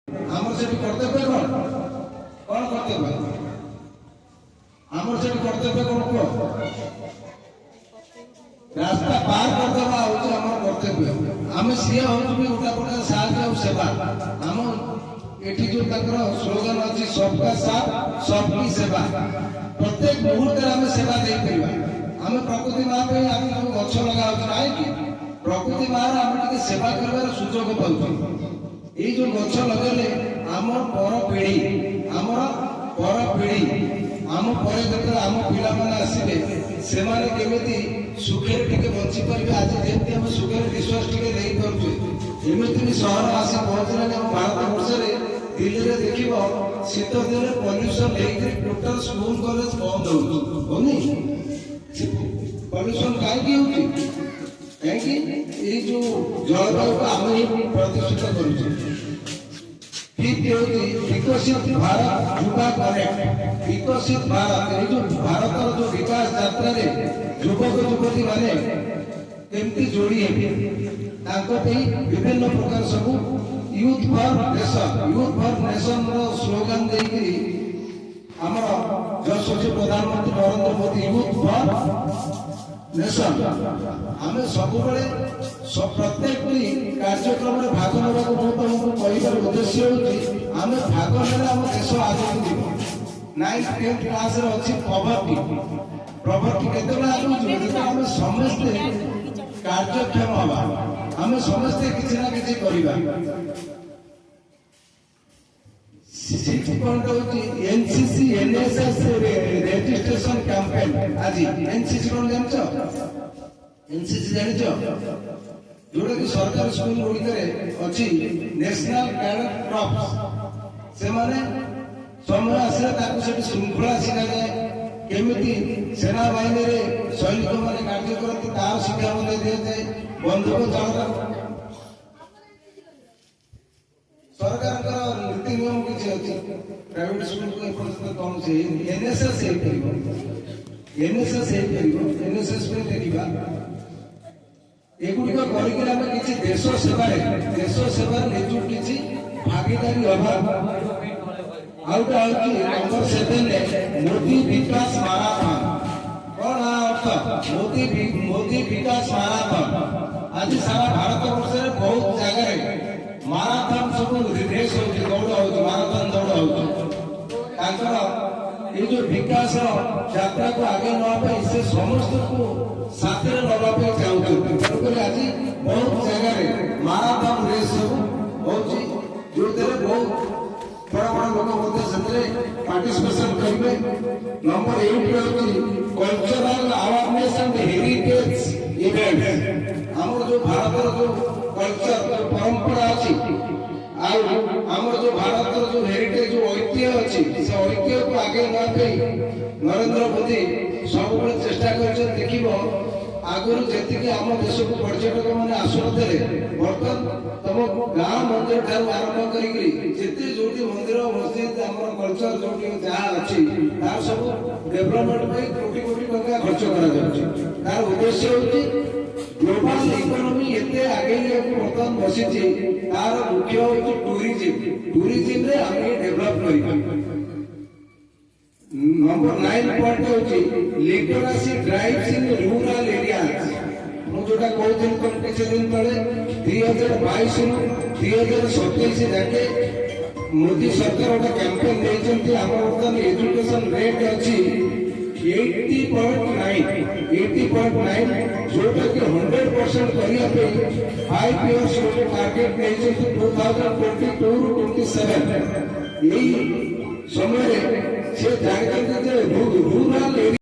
ଆମର ସେଠି କର୍ତ୍ତବ୍ୟ କଣ? କଣ କର୍ତ୍ତବ୍ୟ? ଆମର ସେଠି କର୍ତ୍ତବ୍ୟ କଣ କୁହ? ରାସ୍ତା ପାର କରିଦେବା ହଉଛି ଆମର କର୍ତ୍ତବ୍ୟ। ଆମେ ସିଏ ହଉଛୁ ବି ଗୋଟା ପ୍ରକାର ସାହାଯ୍ୟ ଆଉ ସେବା। ଆମ ଏଠି ଯୋଉ ତାଙ୍କର ସ୍ଲୋଗାନ ଅଛି ସବକା ସାଥ ସବକି ସେବା। ପ୍ରତ୍ୟେକ ମୁହୂର୍ତ୍ତରେ ଆମେ ସେବା ଦେଇପାରିବା। ଆମେ ପ୍ରକୃତି ମା ପାଇଁ ଆମେ ଯୋଉ ଗଛ ଲଗାଉଛୁ ନାହିଁ କି ପ୍ରକୃତି ମାର ଆମେ ଟିକେ ସେବା କରିବାର ସୁଯୋଗ ପାଉଛୁ। ଏଇ ଯୋଉ ଗଛ ଲଗେଇଲେ ଆମର ପର ପିଢି ଆମ ପରେ ଯେତେବେଳେ ଆମ ପିଲାମାନେ ଆସିବେ ସେମାନେ କେମିତି ସୁଖରେ ଟିକେ ବଞ୍ଚି ପାରିବେ। ଆଜି ଯେମିତି ଆମେ ସୁଖରେ ନିଶ୍ୱାସ ଟିକେ ନେଇପାରୁଛେ ଏମିତି ବି ସହର ଆସି ପହଞ୍ଚିଲାଣି ଆମ ଭାରତ ବର୍ଷରେ। ଦିଲ୍ଲୀରେ ଦେଖିବ ଶୀତ ଦିନରେ ପଲ୍ୟୁସନ ହେଇକି ଟୋଟାଲ ସ୍କୁଲ କଲେଜ ବନ୍ଦ ହଉଛି। ହଉନି? ପଲ୍ୟୁସନ କାହିଁକି ହଉଛି? କାହିଁକି ଏଇ ଯୋଉ ଜଳବାୟୁକୁ ଆମେ ହିଁ ପ୍ରଦୂଷିତ କରୁଛେ। विकसित भारत युवा कनेक्ट विकसित भारत जो भारतर जो विकास यात्रा युवक युवती माने केमती जोड़ी विभिन्न प्रकार सब यूथ फॉर नेशन स्लोगान देकरी आमर यशस्वी प्रधानमंत्री Narendra Modi youth for nation आम सब प्रत्येक कार्यक्रम में भाग ना तुमको कहबार उद्देश्य आम भाग ने आम देश आगे जीव। 9th 10th क्लास अच्छी प्रवर्टी के आम समस्ते कार्यक्षम हवा आम समस्ते किसी ना किसी करवा। 6th पॉइंट हूँ एनसीसी एनएसएस रेजिस्ट्रेशन कैंपेन। आज एनसीसी कौन जान एनसीसी जान जोटा कि सरकारी स्कूल गुड़िक अच्छी नेशनल कैडेट क्रॉप्स से माने समय आसे श्रृंखला शिखा जाए केमी सेना बाहिनी सैनिक मैंने कार्य करती तार शिक्षा दि जाए। बंधुक चालना सरकार नीति नियम किसी अच्छी प्राइवेट स्कूल को कौन से एनएसएस एनएसएस देखा एगुड़िक करके देश सेवा निजुक किसी भागीदारी अभाव। आउटा नंबर 7 मोदी विकास माराथन कौन अर्थ मोदी विकास माराथन। आज सारा भारत वर्ष बहुत जगह माराथन सब रेस हो दौड़ हो माराथन दौड़ हो ये जो विकास यात्रा को आगे नापी से समस्त को साथ नापी चाहते आज बहुत जगह माराथन रेस सब हो जो बहुत बड़ा बड़ा लोग पार्टिसिपेशन करेंगे। Number 8 cultural awareness and heritage event आमर जो भारत जो कल्चर परंपरा अच्छी आमर जो भारत जो हेरिटेज जो ऐतिह्य अच्छी से ऐतिह्य को आगे नापी नरेंद्र मोदी सब चेष्टा कर देख आगुरी जी आम देश को पर्यटक मैंने आसुनते बर्तमान तुम गाँ मंदिर ठार आरंभ करते जो मंदिर मस्जिद आम कल्चर जो जहाँ अच्छी तार सब डेभलपमेंट कोटी कोटी टका खर्च कर उद्देश्य हूँ ग्लोबल इकोनॉमी एते आगे बर्तमान बसी तार मुख्य हूँ टूरिज्म रे आम डेभलप कर। नंबर 9 पॉइंट हूँ literacy drives in rural areas. जोटा कहते किसी दिन तले 2022 रु 2027 जाके मोदी सरकार गोटे कैंपेन देते आम बर्तमान एजुकेशन रेट अच्छी 80.9 जोटा कि 100% करने 5 years गोटे टार्गेट नहीं 2022 रु 27 यही समय से रूरल